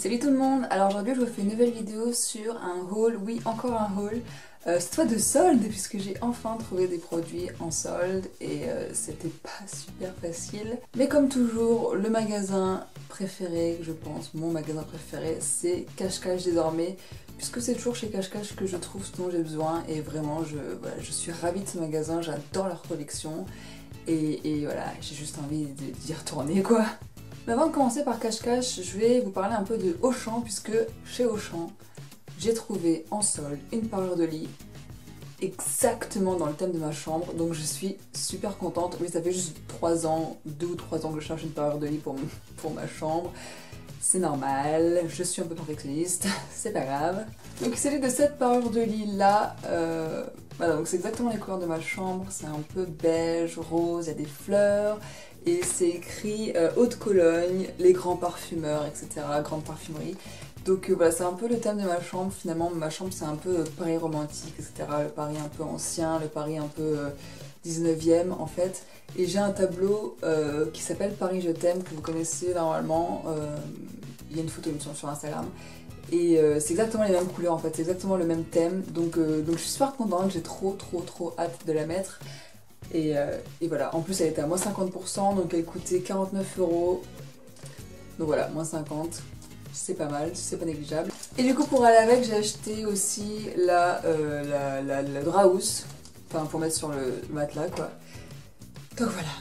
Salut tout le monde. Alors aujourd'hui je vous fais une nouvelle vidéo sur un haul, oui encore un haul, cette fois de solde puisque j'ai enfin trouvé des produits en solde et c'était pas super facile. Mais comme toujours, le magasin préféré, je pense, mon magasin préféré, c'est Cache-Cache désormais, puisque c'est toujours chez Cache-Cache que je trouve ce dont j'ai besoin et vraiment je suis ravie de ce magasin, j'adore leur collection et voilà, j'ai juste envie d'y retourner quoi. Mais avant de commencer par Cache-Cache, je vais vous parler un peu de Auchan, puisque chez Auchan, j'ai trouvé en solde une parure de lit exactement dans le thème de ma chambre, donc je suis super contente. Oui, ça fait juste 3 ans, 2 ou 3 ans que je cherche une parure de lit pour ma chambre. C'est normal, je suis un peu perfectionniste, c'est pas grave. Donc il s'agit de cette parure de lit là, voilà, donc c'est exactement les couleurs de ma chambre, c'est un peu beige, rose, il y a des fleurs, et c'est écrit Haute-Cologne, les grands parfumeurs, etc., grande parfumerie. Donc voilà, c'est un peu le thème de ma chambre, finalement ma chambre c'est un peu Paris romantique, etc., le Paris un peu ancien, le Paris un peu 19e en fait. Et j'ai un tableau qui s'appelle Paris je t'aime, que vous connaissez normalement, il y a une photo sur Instagram. Et c'est exactement les mêmes couleurs en fait, c'est exactement le même thème, donc je suis super contente, j'ai trop hâte de la mettre. Et voilà, en plus elle était à moins 50%, donc elle coûtait 49 €. Donc voilà, moins 50, c'est pas mal, c'est pas négligeable. Et du coup pour aller avec, j'ai acheté aussi la Drahousse, enfin pour mettre sur le matelas quoi. Donc voilà,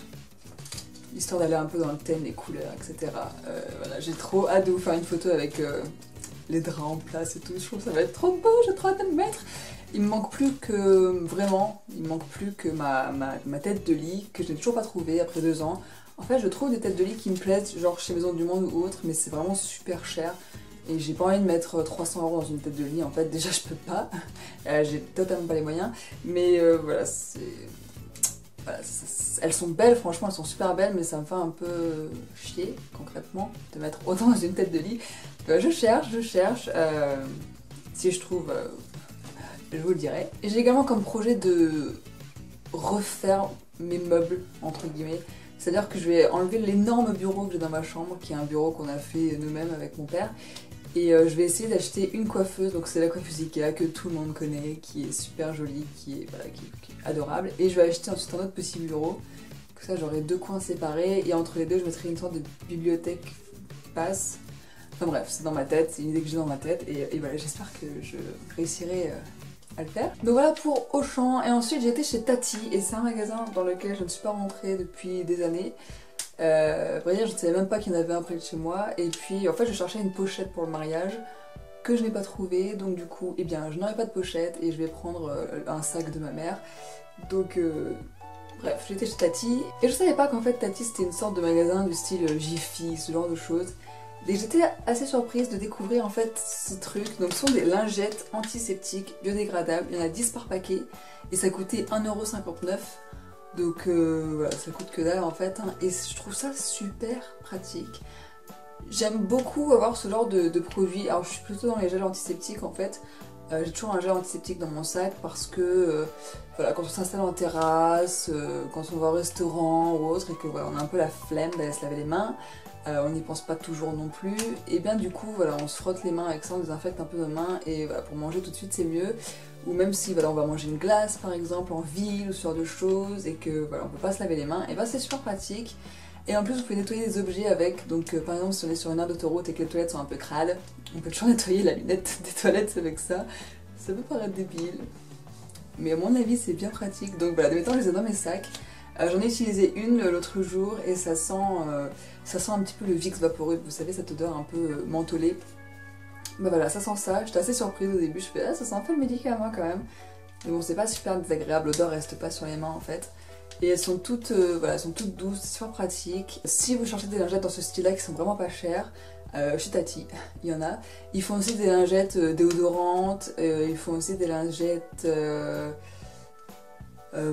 histoire d'aller un peu dans le thème, les couleurs, etc. Voilà, j'ai trop hâte de vous faire une photo avec les draps en place et tout, je trouve que ça va être trop beau, j'ai trop hâte de me mettre. Il me manque plus que, vraiment, il me manque plus que ma tête de lit, que je n'ai toujours pas trouvée après 2 ans. En fait, je trouve des têtes de lit qui me plaisent, genre chez Maison du Monde ou autre, mais c'est vraiment super cher. Et j'ai pas envie de mettre 300 € dans une tête de lit, en fait, déjà je peux pas, j'ai totalement pas les moyens. Mais voilà, voilà, elles sont belles, franchement, elles sont super belles, mais ça me fait un peu chier, concrètement, de mettre autant dans une tête de lit. Je cherche, si je trouve... je vous le dirai. J'ai également comme projet de refaire mes meubles, entre guillemets. C'est-à-dire que je vais enlever l'énorme bureau que j'ai dans ma chambre, qui est un bureau qu'on a fait nous-mêmes avec mon père. Et je vais essayer d'acheter une coiffeuse, donc c'est la coiffeuse Ikea que tout le monde connaît, qui est super jolie, qui est adorable. Et je vais acheter ensuite un autre petit bureau, comme ça j'aurai 2 coins séparés, et entre les deux je mettrai une sorte de bibliothèque passe. Enfin bref, c'est dans ma tête, c'est une idée que j'ai dans ma tête, et voilà, j'espère que je réussirai à le faire. Donc voilà pour Auchan, et ensuite j'ai été chez Tati, et c'est un magasin dans lequel je ne suis pas rentrée depuis des années. À vrai dire, je ne savais même pas qu'il y en avait un près de chez moi, et puis en fait je cherchais une pochette pour le mariage que je n'ai pas trouvé, donc du coup, eh bien je n'aurai pas de pochette et je vais prendre un sac de ma mère. Donc bref, j'étais chez Tati, et je savais pas qu'en fait Tati c'était une sorte de magasin du style Jiffy, ce genre de choses. Et j'étais assez surprise de découvrir en fait ce truc. Donc ce sont des lingettes antiseptiques biodégradables, il y en a 10 par paquet et ça coûtait 1,59 €. Donc voilà, ça coûte que dalle en fait, hein. Et je trouve ça super pratique. J'aime beaucoup avoir ce genre de produits. Alors je suis plutôt dans les gels antiseptiques en fait. J'ai toujours un gel antiseptique dans mon sac parce que voilà, quand on s'installe en terrasse, quand on va au restaurant ou autre et que voilà, on a un peu la flemme d'aller se laver les mains, on n'y pense pas toujours non plus, et bien du coup voilà, on se frotte les mains avec ça, on désinfecte un peu nos mains et voilà, pour manger tout de suite c'est mieux. Ou même si voilà, on va manger une glace par exemple en ville ou ce genre de choses et que voilà, on peut pas se laver les mains, et ben c'est super pratique. Et en plus vous pouvez nettoyer des objets avec, donc par exemple si on est sur une aire d'autoroute et que les toilettes sont un peu crades, on peut toujours nettoyer la lunette des toilettes avec ça. Ça peut paraître débile, mais à mon avis c'est bien pratique. Donc voilà, de mes temps je les ai dans mes sacs. J'en ai utilisé une l'autre jour et ça sent un petit peu le Vicks vaporeux, vous savez cette odeur un peu mentholée. Bah voilà, ça sent ça, j'étais assez surprise au début, je fais ah ça sent un peu le médicament quand même. Mais bon c'est pas super désagréable, l'odeur reste pas sur les mains en fait. Et elles sont toutes, voilà, elles sont toutes douces, super pratiques. Si vous cherchez des lingettes dans ce style là qui sont vraiment pas chères, chez Tati, il y en a. Ils font aussi des lingettes déodorantes, ils font aussi des lingettes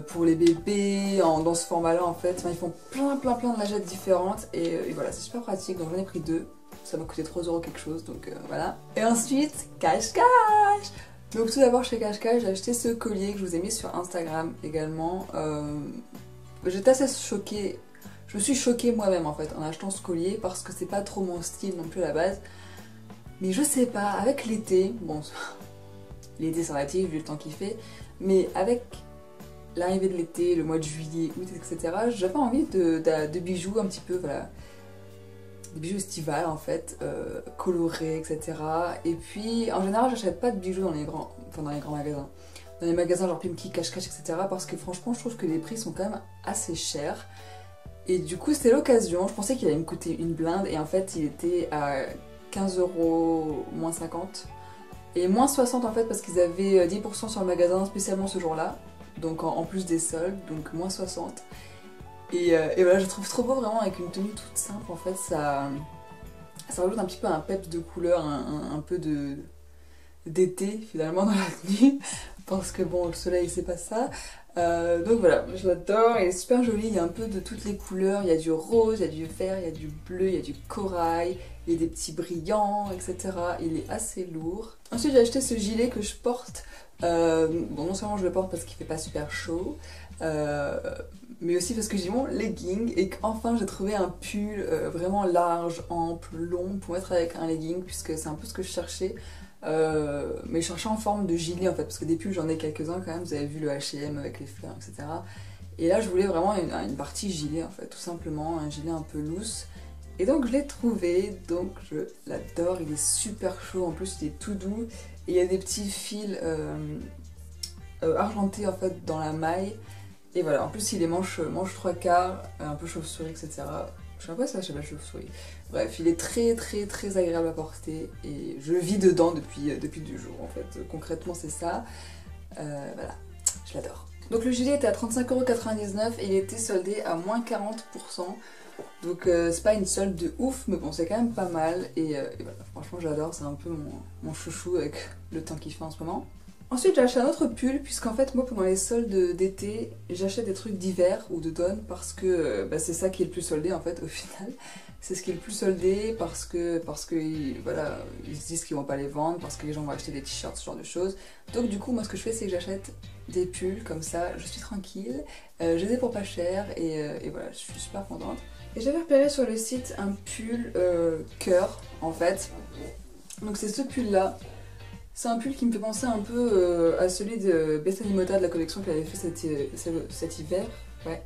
pour les bébés, dans ce format-là en fait. Enfin, ils font plein de lingettes différentes et voilà, c'est super pratique. Donc j'en ai pris 2. Ça m'a coûté 3 € quelque chose, donc voilà. Et ensuite, Cache-Cache. Donc tout d'abord chez Cache-Cache, j'ai acheté ce collier que je vous ai mis sur Instagram également. J'étais assez choquée. Je me suis choquée moi-même en fait en achetant ce collier parce que c'est pas trop mon style non plus à la base. Mais je sais pas, avec l'été, bon, l'été c'est relatif vu le temps qu'il fait, mais avec l'arrivée de l'été, le mois de juillet, août, etc., j'avais envie de bijoux un petit peu, voilà, des bijoux estivales en fait, colorés, etc. Et puis en général j'achète pas de bijoux dans les grands magasins. Dans les magasins genre Pimki, Cache-Cache, etc. parce que franchement je trouve que les prix sont quand même assez chers. Et du coup c'était l'occasion, je pensais qu'il allait me coûter une blinde et en fait il était à 15 € moins 50. Et moins 60 en fait parce qu'ils avaient 10% sur le magasin spécialement ce jour-là. Donc en plus des soldes, donc moins 60. Et voilà, je trouve trop beau vraiment avec une tenue toute simple en fait, ça rajoute un petit peu un peps de couleur, un peu d'été finalement dans la tenue, parce que bon le soleil c'est pas ça. Donc voilà, je l'adore, il est super joli, il y a un peu de toutes les couleurs, il y a du rose, il y a du vert, il y a du bleu, il y a du corail, il y a des petits brillants, etc. Il est assez lourd. Ensuite j'ai acheté ce gilet que je porte, bon non seulement je le porte parce qu'il fait pas super chaud, mais aussi parce que j'ai mon legging et qu'enfin j'ai trouvé un pull vraiment large, ample, long pour mettre avec un legging puisque c'est un peu ce que je cherchais. Mais je cherchais en forme de gilet en fait parce que des pulls j'en ai quelques-uns quand même, vous avez vu le H&M avec les fleurs, etc. Et là je voulais vraiment une partie gilet en fait, tout simplement, un gilet un peu loose. Et donc je l'ai trouvé, donc je l'adore, il est super chaud, en plus il est tout doux. Et il y a des petits fils argentés en fait dans la maille. Et voilà, en plus il est manche 3/4, un peu chauve-souris, etc. Je sais pas si ça s'appelle chauve-souris. Bref, il est très agréable à porter et je vis dedans depuis 2 jours en fait. Concrètement c'est ça. Voilà, je l'adore. Donc le gilet était à 35,99 € et il était soldé à moins 40%. Donc c'est pas une solde de ouf, mais bon c'est quand même pas mal. Et voilà, franchement j'adore, c'est un peu mon chouchou avec le temps qu'il fait en ce moment. Ensuite j'ai acheté un autre pull, puisqu'en fait moi pendant les soldes d'été, j'achète des trucs d'hiver ou d'automne parce que c'est ça qui est le plus soldé en fait au final. C'est ce qui est le plus soldé parce que voilà, ils se disent qu'ils vont pas les vendre, parce que les gens vont acheter des t-shirts, ce genre de choses. Donc du coup moi ce que je fais c'est que j'achète des pulls comme ça, je suis tranquille, je les ai pour pas cher et voilà, je suis super contente. Et j'avais repéré sur le site un pull cœur en fait. Donc c'est ce pull là. C'est un pull qui me fait penser un peu à celui de Bethany Mota de la collection qu'elle avait fait cet hiver. Ouais.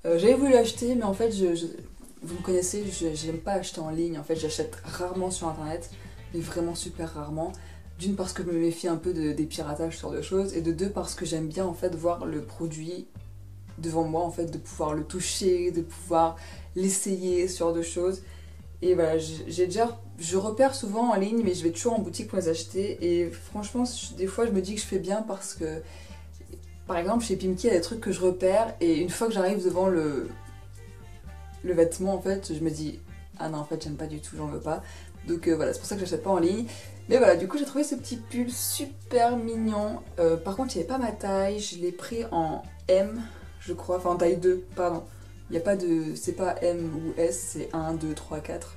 J'avais voulu l'acheter, mais en fait, vous me connaissez, j'aime pas acheter en ligne. En fait, j'achète rarement sur internet, mais vraiment super rarement. D'une parce que je me méfie un peu des piratages, ce genre de choses, et de deux parce que j'aime bien en fait voir le produit devant moi, en fait, de pouvoir le toucher, de pouvoir l'essayer, ce genre de choses. Et voilà, je repère souvent en ligne, mais je vais toujours en boutique pour les acheter. Et franchement, des fois, je me dis que je fais bien parce que, par exemple, chez Pimki, il y a des trucs que je repère. Et une fois que j'arrive devant le vêtement, en fait, je me dis ah non, en fait, j'aime pas du tout, j'en veux pas. Donc voilà, c'est pour ça que j'achète pas en ligne. Mais voilà, du coup, j'ai trouvé ce petit pull super mignon. Par contre, il n'y avait pas ma taille. Je l'ai pris en M, je crois. Enfin, en taille 2, pardon. Il n'y a pas de... c'est pas M ou S, c'est 1, 2, 3, 4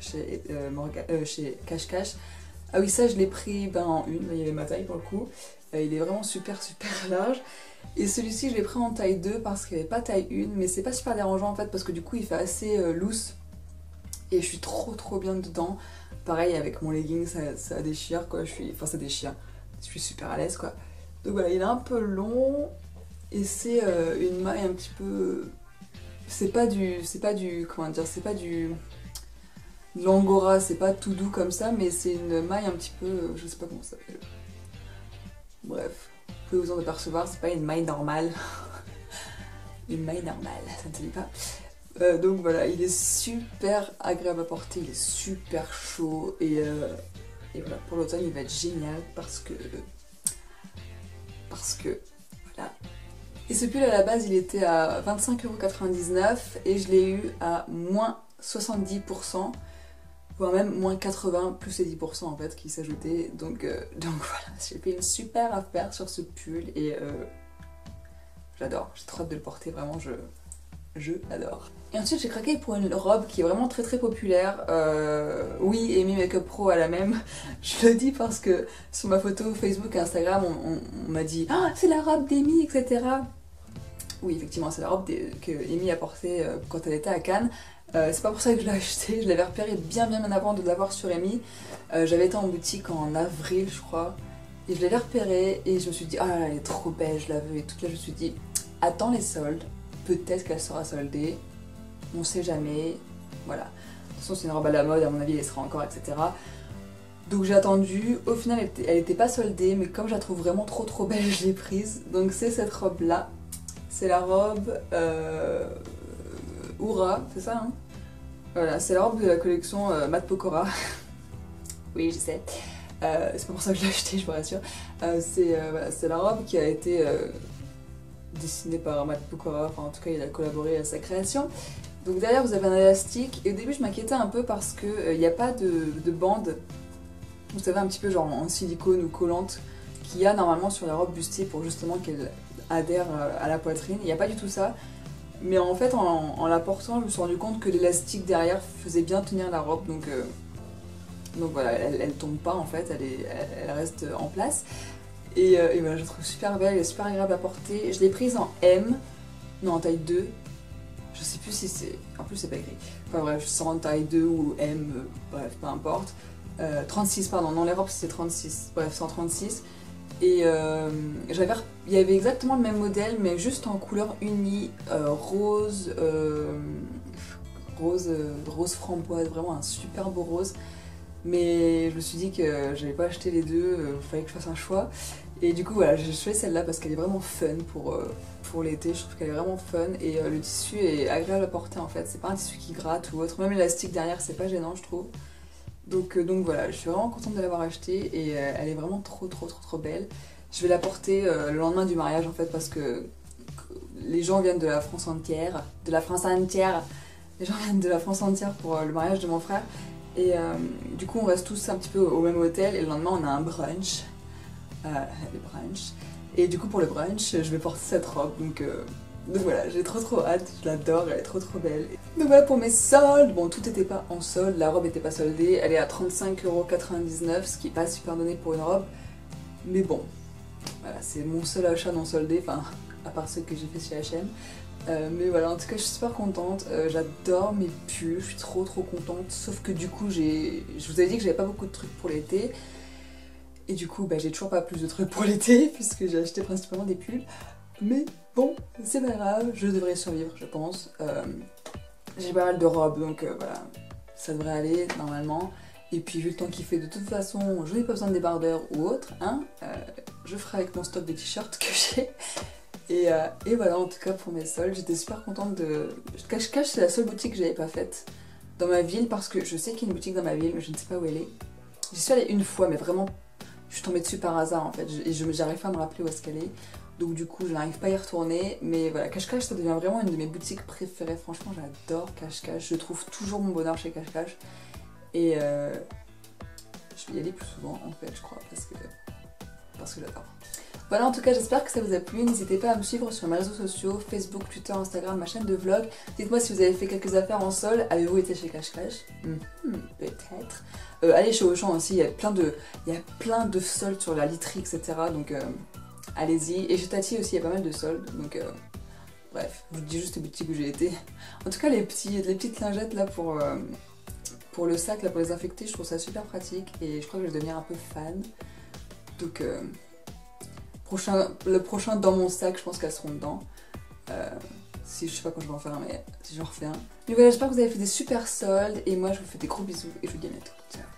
chez Cache-Cache. Ah oui, ça je l'ai pris en une, il y avait ma taille pour le coup. Il est vraiment super large. Et celui-ci je l'ai pris en taille 2 parce qu'il n'y avait pas taille 1, mais c'est pas super dérangeant en fait parce que du coup il fait assez loose. Et je suis trop bien dedans. Pareil avec mon legging, ça déchire quoi, enfin ça déchire. Je suis super à l'aise quoi. Donc voilà, il est un peu long et c'est une maille un petit peu... c'est pas du comment dire, c'est pas du l'angora, c'est pas tout doux comme ça, mais c'est une maille un petit peu, je sais pas comment ça s'appelle. Bref, vous pouvez vous en apercevoir, c'est pas une maille normale. Une maille normale, ça ne se dit pas. Donc voilà, il est super agréable à porter, il est super chaud et voilà, pour l'automne il va être génial parce que voilà. Et ce pull à la base il était à 25,99 € et je l'ai eu à moins 70%, voire même moins 80 plus les 10% en fait qui s'ajoutaient. Donc voilà, j'ai fait une super affaire sur ce pull et j'adore, j'ai trop hâte de le porter, vraiment je l'adore. Et ensuite j'ai craqué pour une robe qui est vraiment très populaire. Oui, Amy Makeup Pro a la même. Je le dis parce que sur ma photo Facebook et Instagram on m'a dit ah c'est la robe d'Amy, etc. Oui, effectivement, c'est la robe que Amy a portée quand elle était à Cannes. C'est pas pour ça que je l'ai achetée, je l'avais repérée bien avant de l'avoir sur Amy. J'avais été en boutique en avril, je crois, et je l'avais repérée et je me suis dit, ah là là, elle est trop belle, je la veux. Et toute là, je me suis dit, attends les soldes, peut-être qu'elle sera soldée, on sait jamais, voilà. De toute façon, c'est une robe à la mode, à mon avis, elle sera encore, etc. Donc j'ai attendu, au final elle était pas soldée, mais comme je la trouve vraiment trop belle, je l'ai prise. Donc c'est cette robe là, c'est la robe Oura, c'est ça hein. Voilà, c'est la robe de la collection Matt Pokora. Oui, je sais. C'est pas pour ça que je l'ai achetée, je vous rassure. Voilà, c'est la robe qui a été dessinée par Matt Pokora, enfin en tout cas il a collaboré à sa création. Donc derrière vous avez un élastique, et au début je m'inquiétais un peu parce qu'il n'y a pas de bande, vous savez, un petit peu genre en silicone ou collante, qu'il y a normalement sur la robe bustier pour justement qu'elle adhère à la poitrine. Il n'y a pas du tout ça. Mais en fait, en la portant, je me suis rendu compte que l'élastique derrière faisait bien tenir la robe. Donc voilà, elle tombe pas en fait, elle reste en place. Et voilà, je la trouve super belle, elle est super agréable à porter. Je l'ai prise en M, non en taille 2. Je sais plus si c'est... En plus c'est pas écrit. Enfin bref, je sens en taille 2 ou M, bref, peu importe. 36 pardon, non les robes c'était 36, bref 136. Et il y avait exactement le même modèle mais juste en couleur unie, rose, rose framboise, vraiment un super beau rose. Mais je me suis dit que j'allais pas acheter les deux, il fallait que je fasse un choix. Et du coup voilà, j'ai choisi celle-là parce qu'elle est vraiment fun pour l'été, je trouve qu'elle est vraiment fun et le tissu est agréable à porter en fait, c'est pas un tissu qui gratte ou autre, même l'élastique derrière c'est pas gênant je trouve. Donc voilà, je suis vraiment contente de l'avoir achetée et elle est vraiment trop belle. Je vais la porter le lendemain du mariage en fait parce que les gens viennent de la France entière, les gens viennent de la France entière pour le mariage de mon frère. Et du coup on reste tous un petit peu au même hôtel et le lendemain on a un brunch. Et du coup pour le brunch je vais porter cette robe donc voilà, j'ai trop hâte, je l'adore, elle est trop belle. Donc voilà pour mes soldes, bon tout n'était pas en solde, la robe n'était pas soldée, elle est à 35,99 €, ce qui est pas super donné pour une robe. Mais bon, voilà, c'est mon seul achat non soldé, enfin à part ceux que j'ai fait chez H&M. Mais voilà, en tout cas je suis super contente, j'adore mes pulls, je suis trop contente, sauf que du coup je vous avais dit que j'avais pas beaucoup de trucs pour l'été. Et du coup j'ai toujours pas plus de trucs pour l'été puisque j'ai acheté principalement des pulls. Mais bon, c'est pas grave, je devrais survivre je pense. J'ai pas mal de robes donc voilà, ça devrait aller normalement. Et puis vu le temps qu'il fait, de toute façon, je n'ai pas besoin de débardeur ou autre, hein. Je ferai avec mon stock de t-shirts que j'ai. Et voilà, en tout cas pour mes soldes, j'étais super contente de... Cache-cache, c'est la seule boutique que j'avais pas faite dans ma ville parce que je sais qu'il y a une boutique dans ma ville mais je ne sais pas où elle est. J'y suis allée une fois mais vraiment, je suis tombée dessus par hasard en fait et j'arrive pas à me rappeler où est-ce qu'elle est. Donc du coup je n'arrive pas à y retourner, mais voilà, Cache-Cache ça devient vraiment une de mes boutiques préférées, franchement j'adore Cache-Cache, je trouve toujours mon bonheur chez Cache-Cache. Et je vais y aller plus souvent en fait je crois parce que j'adore. Voilà, en tout cas j'espère que ça vous a plu, n'hésitez pas à me suivre sur mes réseaux sociaux, Facebook, Twitter, Instagram, ma chaîne de vlog. Dites-moi si vous avez fait quelques affaires en sol, avez-vous été chez Cache-Cache? Peut-être. Allez chez Auchan aussi, il y a plein de soldes sur la literie, etc. Donc allez-y. Et chez Tati aussi il y a pas mal de soldes, donc bref, je vous dis juste les boutiques où j'ai été. En tout cas les petites lingettes là pour le sac, là pour les infecter, je trouve ça super pratique et je crois que je vais devenir un peu fan. Donc le prochain dans mon sac, je pense qu'elles seront dedans. Si je sais pas quand je vais en faire un, mais si j'en refais un. Donc voilà, j'espère que vous avez fait des super soldes et moi je vous fais des gros bisous et je vous dis à bientôt. Ciao.